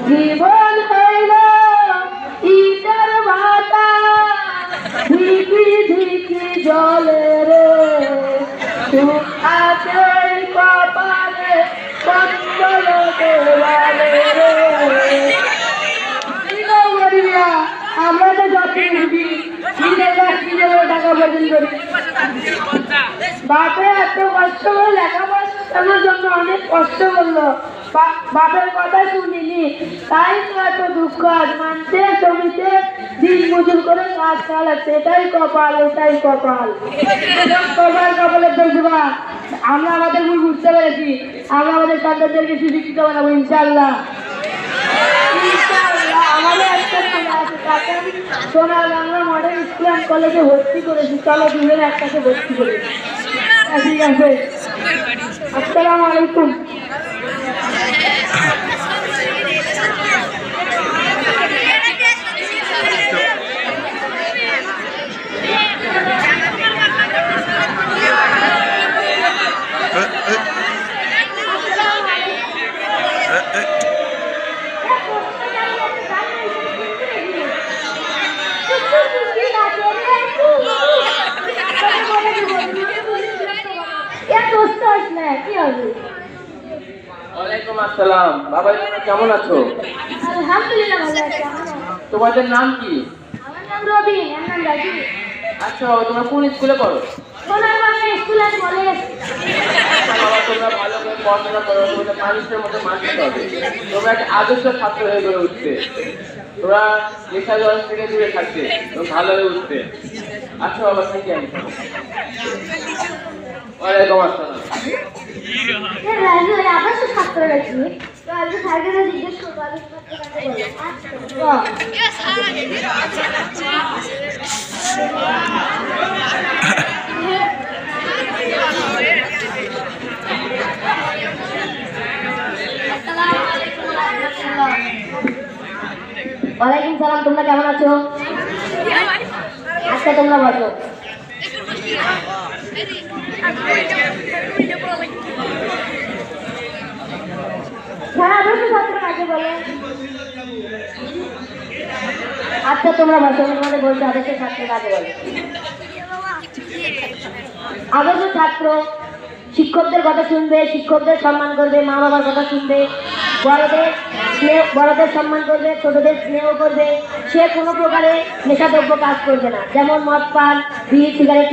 জীবন হইল ইটার ভাটা, ধিকি ধিকি জলে রে, সুখ আছে কপালে, কন্দল দেওয়ালে রে। আমরা তো যতদিন টাকা উপার্জন করি, বাপে এত কষ্ট করে লেখাপড়ার জন্য অনেক কষ্ট করলো, বাপের কথা শুনিনি, তাই তো এত দুঃখ। আজ মানতে জমিতে দিন মজুর করে কাজ চালাচ্ছে, এটাই কপাল, এটাই কপাল। কপাল কপালের দেখবা, আমরা আমাদের ভুল বুঝতে পেরেছি, আমরা আমাদের সন্তানদেরকে সুশিক্ষিত বানাবো ইনশাল্লাহ। আমাদের একটা সোনার বাংলা মডেল স্কুল অ্যান্ড কলেজে ভর্তি করেছি, চলো দূরের একটাকে ভর্তি করেছি। ঠিক আছে, আসসালামু আলাইকুম। ওয়ালাইকুম আসসালাম। বাবা তোমরা কেমন আছো? আলহামদুলিল্লাহ ভালো আছি। তোমাদের নাম কি? আমার নাম রবিন। আমার নাম রাজু। আচ্ছা বাবা, তোমরা কোন স্কুলে পড়ো? সোনার বাংলা স্কুল অ্যান্ড কলেজ। বাবা তোমরা ভালো করে পড়াশোনা করো, তোমাদের মানুষের মধ্যে মানতে হবে, তোমরা একটা আদর্শ ছাত্র হয়ে গড়ে উঠতে, তোমরা নেশা জল থেকে দূরে থাকতে, তোমরা ভালো হয়ে উঠতে। আচ্ছা বাবা, থ্যাংক ইউ। ওয়ালাইকুম আসসালাম। রাজু আবার তো ছাত্র রাখি, তো আজকে স্যারকে জিজ্ঞেস করবো আমি ওয়ালাইকুম সালাম। তোমরা কেমন আছো? আচ্ছা তোমরা বসো। আচ্ছা তোমরা বসো, তোমাদের বলতে আদর্শ ছাত্র কাকে বলে? আদর্শ ছাত্র শিক্ষকদের কথা শুনবে, শিক্ষকদের সম্মান করবে, মা বাবার কথা শুনবে, বড়দের সম্মান করবে, ছোটদের স্নেহ করবে, সে কোনো প্রকারে নেশাদ্রব্য কাজ করবে না, যেমন মদ পান, বিড়ি, সিগারেট।